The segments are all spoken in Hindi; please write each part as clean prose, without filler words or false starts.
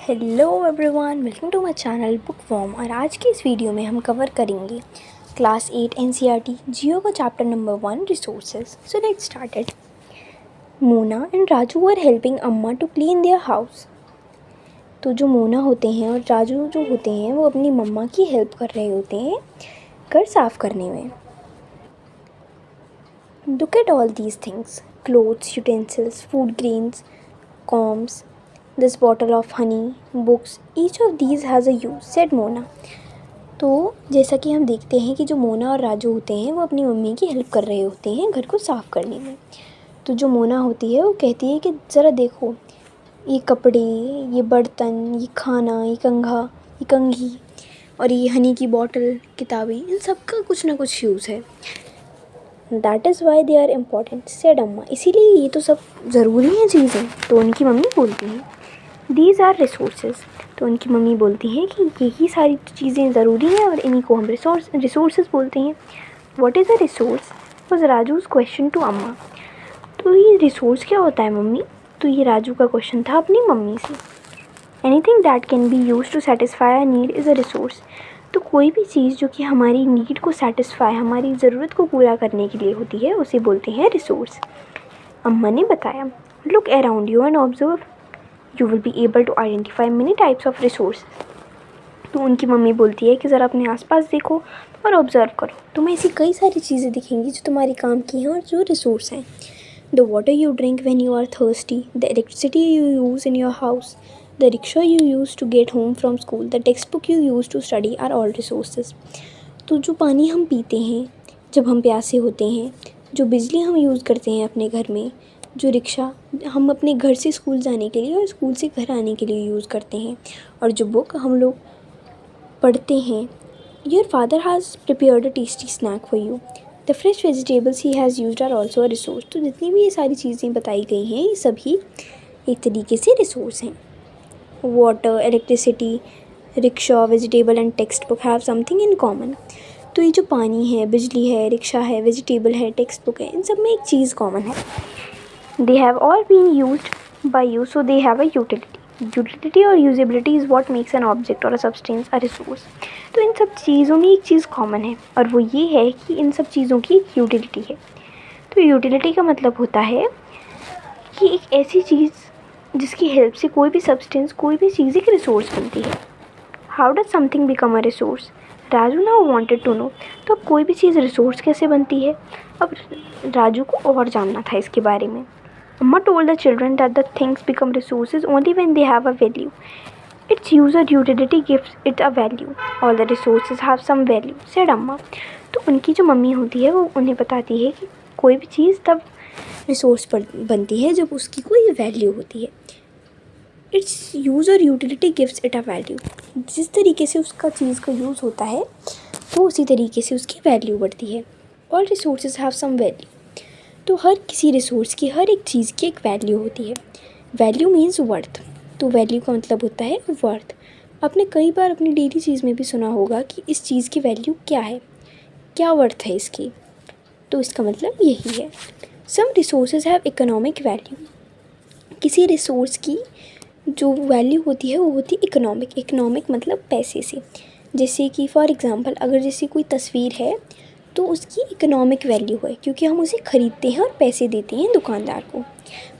Hello everyone, welcome to my channel book form. और आज की इस वीडियो में हम कवर करेंगे क्लास 8 एनसीईआरटी जियो का chapter number 1 resources. So let's start it. Mona and Raju are helping Amma to clean their house. तो जो मोना होते हैं और राजू जो होते हैं वो अपनी मम्मा की हेल्प कर रहे होते हैं घर साफ़ करने में। Look at all these things, clothes, utensils, food grains, combs, this bottle of honey, books, each of these has a use, said Mona. तो जैसा कि हम देखते हैं कि जो मोना और राजू होते हैं वो अपनी मम्मी की हेल्प कर रहे होते हैं घर को साफ़ करने में। तो जो मोना होती है वो कहती है कि ज़रा देखो, ये कपड़े, ये बर्तन, ये खाना, ये कंघा, ये कंघी और ये हनी की बॉटल, किताबें, इन सब का कुछ ना कुछ यूज़ है। That is why they are important, said Amma. इसीलिए ये तो सब ज़रूरी हैं चीज़ें। तो उनकी मम्मी बोलती हैं दीज आर रिसोर्सेज। तो उनकी मम्मी बोलती हैं कि यही सारी चीज़ें ज़रूरी हैं और इन्हीं को हम रिसोर्सेज बोलते हैं। What is a resource was Raju's question to Amma. तो ये रिसोर्स क्या होता है मम्मी? तो ये राजू का क्वेश्चन था अपनी मम्मी से। Anything that can be use to satisfy a need is a resource. तो कोई भी चीज़ जो कि हमारी नीड को सेटिस्फाई, हमारी ज़रूरत को पूरा करने के लिए होती है, उसे बोलते हैं रिसोर्स। अम्मा ने बताया, look around you and observe, you will be able to identify many types of resource. तो उनकी मम्मी बोलती है कि ज़रा अपने आसपास देखो और ऑब्ज़र्व करो, तुम्हें ऐसी कई सारी चीज़ें दिखेंगी जो तुम्हारे काम की हैं और जो रिसोर्स हैं। The water you drink when you are thirsty, the electricity you use in your house, the rickshaw you use to get home from school, the text book you use to study are all resources. तो जो पानी हम पीते हैं जब हम प्यासे होते हैं, जो बिजली हम यूज़ करते हैं अपने घर में, जो रिक्शा हम अपने घर से स्कूल जाने के लिए और स्कूल से घर आने के लिए यूज़ करते हैं, और जो बुक हम लोग पढ़ते हैं। Your father has prepared a tasty snack for you, the fresh vegetables he has used are also a resource. तो जितनी भी ये सारी चीज़ें बताई गई हैं ये सभी एक तरीके से रिसोर्स हैं। Water, electricity, rickshaw, vegetable and text book have something in common. तो ये जो पानी है, बिजली है, रिक्शा है, वेजिटेबल है, टेक्स्ट बुक है, इन सब में एक चीज़ कॉमन है। They have all been used by you, so they have a utility. Utility और usability is what makes an object or a substance a resource. तो इन सब चीज़ों में एक चीज़ कॉमन है और वो ये है कि इन सब चीज़ों की एक यूटिलिटी है। तो यूटिलिटी का मतलब होता है कि एक ऐसी चीज़ जिसकी हेल्प से कोई भी सब्सटेंस, कोई भी चीज़ एक रिसोर्स बनती है। How does something become a resource? Raju now wanted to know. तो अब कोई भी चीज़ रिसोर्स कैसे बनती है? अब राजू को और जानना था इसके बारे में। Amma told the children that the things become resources only when they have a value. Its user utility gives it a value. All the resources have some value, said Amma. तो उनकी जो मम्मी होती है वो उन्हें बताती है कि कोई भी चीज़ तब रिसोर्स पर बनती है जब उसकी कोई वैल्यू होती है। It's user utility gives it a value. जिस तरीके से उसका चीज़ का यूज़ होता है तो उसी तरीके से उसकी वैल्यू बढ़ती है। All resources have some value. तो हर किसी रिसोर्स की, हर एक चीज़ की एक वैल्यू होती है। Value means worth. तो वैल्यू का मतलब होता है वर्थ। आपने कई बार अपनी डेली चीज़ में भी सुना होगा कि इस चीज़ की वैल्यू क्या है, क्या वर्थ है इसकी। तो इसका मतलब यही है। सम रिसोर्सेज हैव इकोनॉमिक वैल्यू। किसी रिसोर्स की जो वैल्यू होती है वो होती है इकोनॉमिक। इकोनॉमिक मतलब पैसे से। जैसे कि फॉर एग्ज़ाम्पल, अगर जैसे कोई तस्वीर है तो उसकी इकोनॉमिक वैल्यू है क्योंकि हम उसे ख़रीदते हैं और पैसे देते हैं दुकानदार को।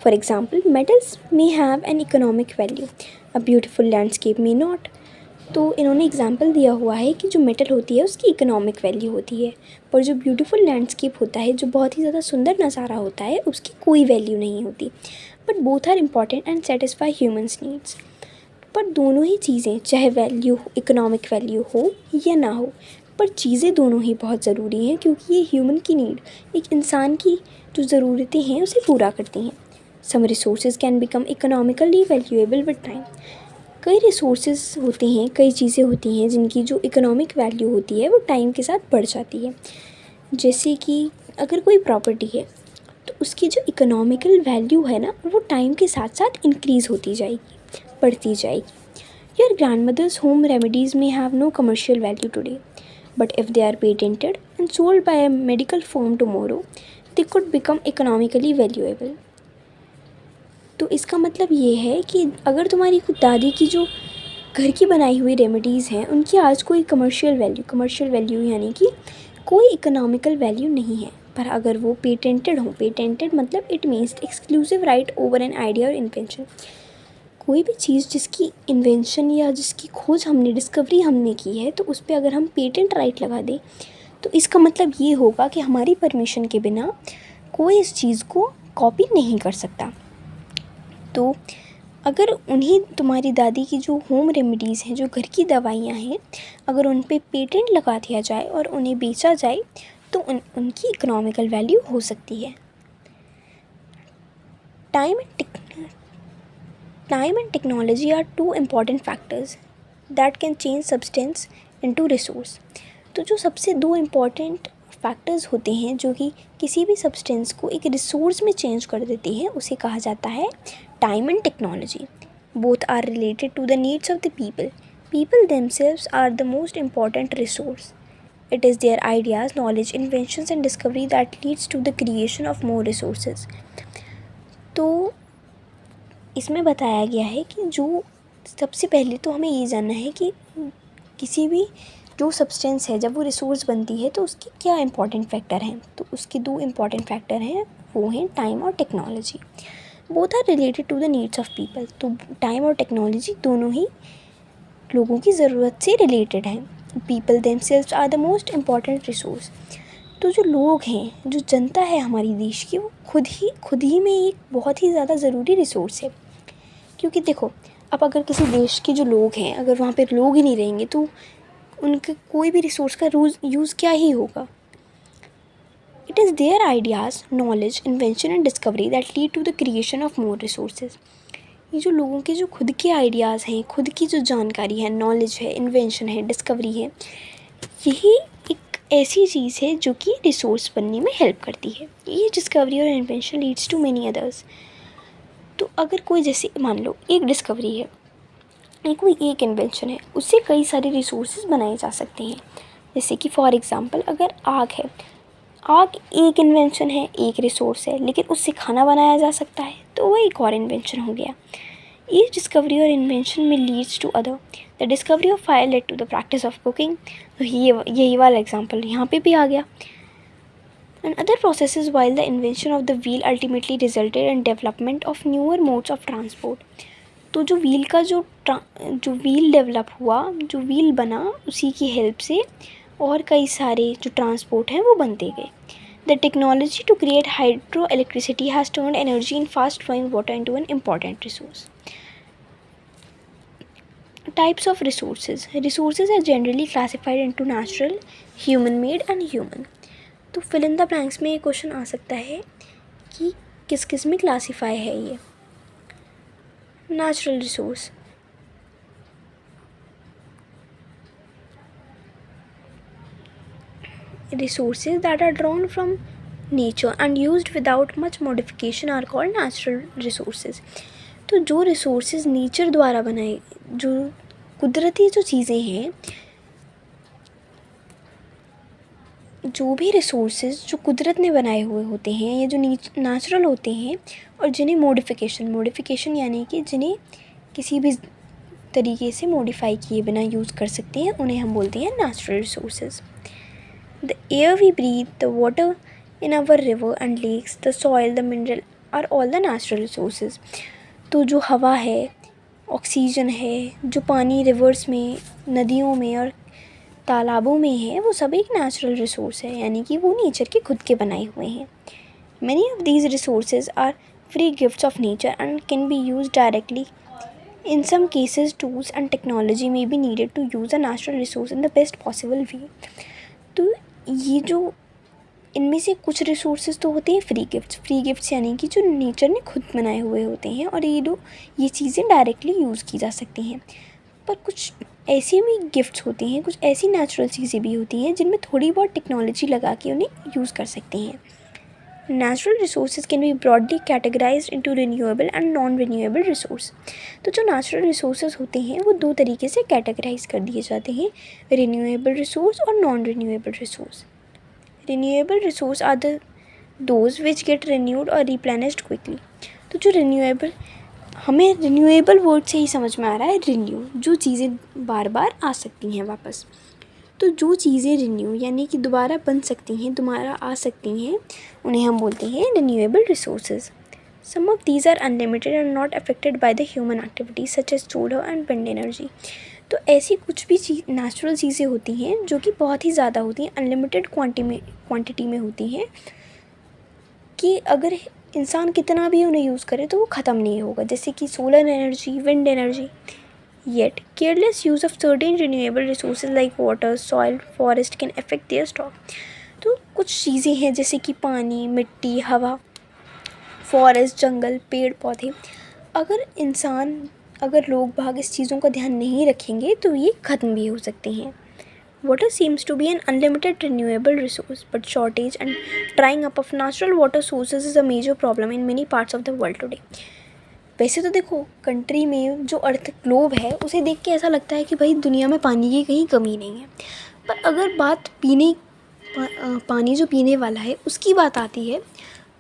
For example, metals may have an economic value, a beautiful landscape may not. तो इन्होंने एग्जाम्पल दिया हुआ है कि जो मेटल होती है उसकी इकोनॉमिक वैल्यू होती है, पर जो ब्यूटीफुल लैंडस्केप होता है, जो बहुत ही ज़्यादा सुंदर नज़ारा होता है, उसकी कोई वैल्यू नहीं होती। But both are important and satisfy humans needs. पर दोनों ही चीज़ें, चाहे वैल्यू, इकोनॉमिक वैल्यू हो या ना हो, पर चीज़ें दोनों ही बहुत ज़रूरी हैं क्योंकि ये ह्यूमन की नीड, एक इंसान की जो ज़रूरतें हैं उसे पूरा करती हैं। Some resources can become economically valuable with time. कई रिसोर्सेज होते हैं, कई चीज़ें होती हैं जिनकी जो इकोनॉमिक वैल्यू होती है वो टाइम के साथ बढ़ जाती है। जैसे कि अगर कोई प्रॉपर्टी है तो उसकी जो इकोनॉमिकल वैल्यू है ना, वो टाइम के साथ साथ इंक्रीज़ होती जाएगी, बढ़ती जाएगी। Your grandmother's home remedies may have no commercial value today, but if they are patented and sold by a medical firm tomorrow, they could become economically valuable. तो इसका मतलब ये है कि अगर तुम्हारी खुद दादी की जो घर की बनाई हुई रेमेडीज़ हैं उनकी आज कोई कमर्शियल वैल्यू यानी कि कोई इकोनॉमिकल वैल्यू नहीं है, पर अगर वो पेटेंटेड हो, पेटेंटेड मतलब it means exclusive right over an idea और इन्वेंशन। कोई भी चीज़ जिसकी इन्वेंशन या जिसकी खोज हमने, डिस्कवरी हमने की है, तो उस पर अगर हम पेटेंट राइट लगा दें तो इसका मतलब ये होगा कि हमारी परमिशन के बिना कोई इस चीज़ को कॉपी नहीं कर सकता। तो अगर उन्हीं तुम्हारी दादी की जो होम रेमेडीज़ हैं, जो घर की दवाइयाँ हैं, अगर उन पे पेटेंट लगा दिया जाए और उन्हें बेचा जाए तो उनकी इकोनॉमिकल वैल्यू हो सकती है। Time and technology are two important factors that can change substance into resource. तो जो सबसे दो इम्पॉर्टेंट फैक्टर्स होते हैं जो कि किसी भी सब्सटेंस को एक रिसोर्स में चेंज कर देते हैं, उसे कहा जाता है time and technology. Both are related to the needs of the people. People themselves are the most important resource. It is their ideas, knowledge, inventions and discovery that leads to the creation of more resources. तो इसमें बताया गया है कि जो सबसे पहले तो हमें ये जानना है कि किसी भी जो सब्सटेंस है जब वो रिसोर्स बनती है तो उसके क्या इंपॉर्टेंट फैक्टर हैं। तो उसके दो इम्पॉर्टेंट फैक्टर हैं, वो हैं टाइम और technology. Both are related to the needs of people. तो टाइम और टेक्नोलॉजी दोनों ही लोगों की ज़रूरत से रिलेटेड हैं। People themselves are the most important resource. तो जो लोग हैं, जो जनता है हमारी देश की, वो खुद ही में एक बहुत ही ज़्यादा ज़रूरी रिसोर्स है। क्योंकि देखो, अब अगर किसी देश के जो लोग हैं, अगर वहाँ पर लोग ही नहीं रहेंगे तो उनके कोई भी रिसोर्स का यूज़ क्या ही होगा। It is their ideas, knowledge, invention and discovery that lead to the creation of more resources. ये जो लोगों के जो खुद के आइडियाज़ हैं, खुद की जो जानकारी है, नॉलेज है, इन्वेंशन है, डिस्कवरी है, यही एक ऐसी चीज़ है जो कि रिसोर्स बनने में हेल्प करती है। ये डिस्कवरी और invention leads to many others. तो अगर कोई, जैसे मान लो एक डिस्कवरी है, कोई एक इन्वेंशन है, उससे कई सारे रिसोर्सेज बनाए जा सकते हैं। जैसे कि फॉर एग्ज़ाम्पल अगर आग है, आग एक इन्वेंशन है, एक रिसोर्स है, लेकिन उससे खाना बनाया जा सकता है, तो वह एक और इन्वेंशन हो गया। ईच डिस्कवरी और इन्वेंशन में leads to other. The discovery of fire led to the practice of cooking. तो यही वाला एग्जाम्पल यहाँ पे भी आ गया। And other processes while the invention of the wheel ultimately resulted in development of newer modes of transport. तो जो व्हील का जो व्हील डेवलप हुआ, जो व्हील बना, उसी की हेल्प से और कई सारे जो ट्रांसपोर्ट हैं वो बनते गए। The technology to create hydro electricity has turned energy in fast flowing water into an important resource. Types of resources. Resources are generally classified into natural, human made and human. तो फिल इन द ब्लैंक्स में ये क्वेश्चन आ सकता है कि किस किस में क्लासीफाई है ये। Natural resource, resources that are drawn from nature and used without much modification are called natural resources. तो जो resources नेचर द्वारा बनाए, जो कुदरती जो चीज़ें हैं, जो भी resources जो कुदरत ने बनाए हुए होते हैं, ये जो नेचुरल होते हैं और जिन्हें मॉडिफिकेशन यानी कि जिन्हें किसी भी तरीके से मॉडिफाई किए बिना यूज़ कर सकते हैं, उन्हें हम बोलते हैं natural resources. The air we breathe, the water in our river and lakes, the soil, the mineral are all the natural resources. तो जो हवा है, ऑक्सीजन है, जो पानी रिवर्स में, नदियों में और तालाबों में है, वो सब एक नेचुरल रिसोर्स है, यानी कि वो नेचर के खुद के बनाए हुए हैं। Many of these resources are free gifts of nature and can be used directly. In some cases, tools and technology may be needed to use a natural resource in the best possible way. तो ये जो इनमें से कुछ रिसोर्सेज तो होते हैं फ्री गिफ्ट्स यानी कि जो नेचर ने खुद बनाए हुए होते हैं और ये चीज़ें डायरेक्टली यूज़ की जा सकती हैं। पर कुछ ऐसी भी गिफ्ट्स होती हैं, कुछ ऐसी नेचुरल चीज़ें भी होती हैं जिनमें थोड़ी बहुत टेक्नोलॉजी लगा के उन्हें यूज़ कर सकते हैं। Natural resources can be broadly categorised into renewable and non renewable resource. तो जो नेचुरल रिसोर्सेज होते हैं वो दो तरीके से कैटेगराइज कर दिए जाते हैं, रिन्यूएबल रिसोर्स और non renewable resource. Renewable resource are those which get renewed और रिप्लेनिश्ड क्विकली। तो जो रिन्यूएबल, हमें रिन्यूएबल वर्ड से ही समझ में आ रहा है रिन्यू, जो चीज़ें बार बार आ सकती हैं वापस। तो जो चीज़ें रिन्यू यानी कि दोबारा बन सकती हैं, दोबारा आ सकती हैं, उन्हें हम बोलते हैं renewable resources. Some of these are unlimited and not affected by the human activities such as solar and wind energy. तो ऐसी कुछ भी नेचुरल चीज़ें होती हैं जो कि बहुत ही ज़्यादा होती हैं, अनलिमिटेड क्वांटिटी में होती हैं, कि अगर इंसान कितना भी उन्हें यूज़ करे तो वो ख़त्म नहीं होगा, जैसे कि solar energy, wind energy. Yet, careless use of certain renewable resources like water, soil, forest can affect their stock. तो कुछ चीज़ें हैं जैसे कि पानी, मिट्टी, हवा, फॉरेस्ट, जंगल, पेड़ पौधे, अगर लोग बाग इस चीज़ों का ध्यान नहीं रखेंगे तो ये ख़त्म भी हो सकती हैं। Water seems to be an unlimited renewable resource, but shortage and drying up of natural water sources is a major problem in many parts of the world today. वैसे तो देखो, कंट्री में जो अर्थ ग्लोब है उसे देख के ऐसा लगता है कि भाई दुनिया में पानी की कहीं कमी नहीं है, पर अगर बात पानी जो पीने वाला है उसकी बात आती है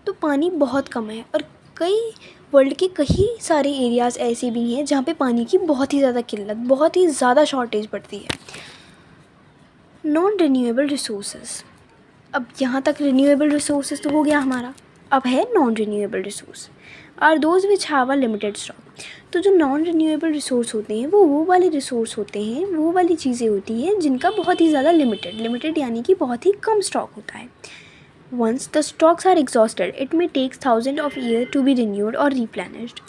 तो पानी बहुत कम है, और वर्ल्ड के कई सारे एरियाज़ ऐसे भी हैं जहाँ पे पानी की बहुत ही ज़्यादा किल्लत, बहुत ही ज़्यादा शॉर्टेज पड़ती है। नॉन रिन्यूएबल रिसोर्सेज, अब यहाँ तक रिन्यूएबल रिसोर्सेज तो हो गया हमारा, अब है non renewable resource are those which have a limited stock. तो जो नॉन रिन्यूएबल रिसोर्स होते हैं वो वाले रिसोर्स होते हैं, वो वाली चीज़ें होती हैं जिनका बहुत ही ज़्यादा लिमिटेड यानी कि बहुत ही कम स्टॉक होता है। Once the stocks are exhausted it may takes thousand of year to be renewed और रिप्लेनिश्ड।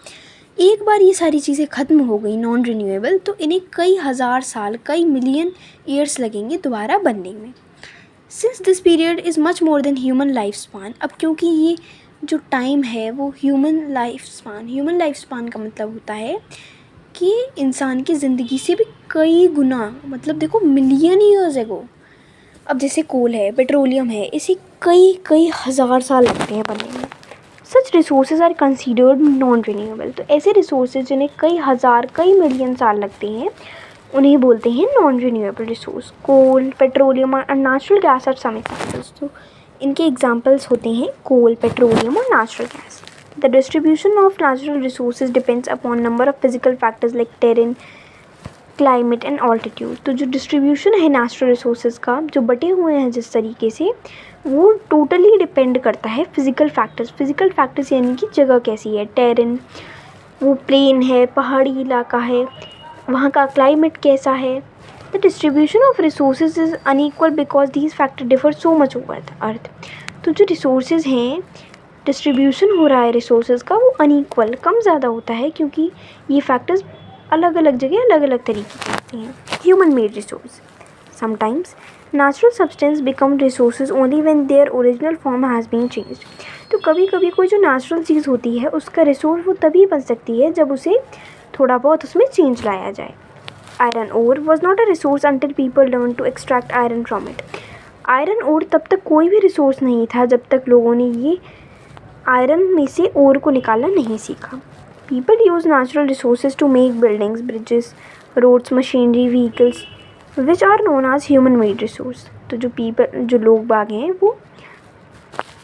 एक बार ये सारी चीज़ें ख़त्म हो गई नॉन रिन्यूएबल तो इन्हें कई हज़ार साल, कई मिलियन ईयर्स लगेंगे दोबारा बनने में। Since this period is much more than human life span, अब क्योंकि ये जो टाइम है वो ह्यूमन लाइफ स्पान का मतलब होता है कि इंसान की ज़िंदगी से भी कई गुना, मतलब देखो मिलियन ईयर्स एगो। अब जैसे कोल है, पेट्रोलियम है, इसे कई हज़ार साल लगते हैं बनने में। Such resources are considered non renewable, तो ऐसे रिसोर्सेज जिन्हें कई हज़ार, कई मिलियन साल लगते हैं उन्हें बोलते हैं non renewable resource. Coal, petroleum और natural gas are some examples. तो इनके एग्जाम्पल्स होते हैं कोल, पेट्रोलियम और natural gas. The distribution of natural resources depends upon number of physical factors like terrain, climate and altitude. तो जो डिस्ट्रीब्यूशन है नेचुरल रिसोर्सेज का, जो बटे हुए हैं जिस तरीके से, वो टोटली डिपेंड करता है फिजिकल फैक्टर्स यानी कि जगह कैसी है, टेरेन, वो प्लेन है, पहाड़ी इलाका है, वहाँ का क्लाइमेट कैसा है। The distribution of resources is unequal because these factor differ so much over the earth. तो जो रिसोर्सेज हैं, डिस्ट्रीब्यूशन हो रहा है रिसोर्सेज का, वो अनइक्वल, कम ज़्यादा होता है क्योंकि ये फैक्टर्स अलग अलग जगह अलग अलग तरीके के होते हैं। Human made resource, sometimes natural substance become resources only when their original form has been changed. तो कभी कभी कोई जो नेचुरल चीज़ होती है उसका रिसोर्स वो तभी बन सकती है जब उसे थोड़ा बहुत उसमें चेंज लाया जाए। Iron ore was not a resource until people learn to extract iron from it. Iron ore तब तक कोई भी रिसोर्स नहीं था जब तक लोगों ने ये आयरन में से ओर को निकालना नहीं सीखा। People use natural resources to make buildings, bridges, roads, machinery, vehicles which are known as human made resource. तो जो लोग बाग हैं वो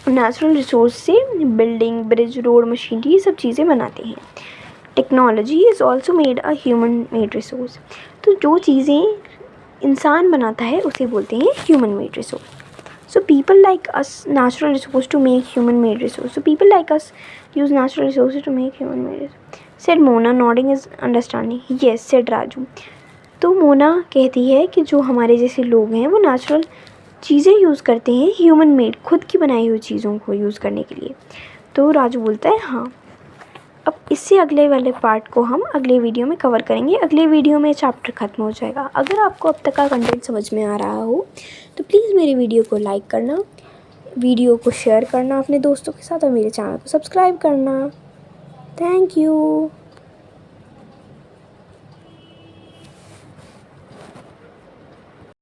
नेचुरल रिसोर्स से बिल्डिंग, ब्रिज, रोड, मशीनरी ये सब चीज़ें बनाते हैं। Technology is also made a human made resource. तो जो चीज़ें इंसान बनाता है उसे बोलते हैं human made resource. So people like us natural resource to make human made resource. So people like us use natural resources to make human made resource. Said Mona, nodding his understanding. Yes, said Raju. तो मोना कहती है कि जो हमारे जैसे लोग हैं वो नेचुरल चीज़ें यूज़ करते हैं, ह्यूमन मेड, खुद की बनाई हुई चीज़ों को यूज़ करने के लिए। तो राजू बोलता है हाँ। अब इससे अगले वाले पार्ट को हम अगले वीडियो में कवर करेंगे। अगले वीडियो में चैप्टर ख़त्म हो जाएगा। अगर आपको अब तक का कंटेंट समझ में आ रहा हो तो प्लीज़ मेरे वीडियो को लाइक करना, वीडियो को शेयर करना अपने दोस्तों के साथ और मेरे चैनल को सब्सक्राइब करना। Thank you.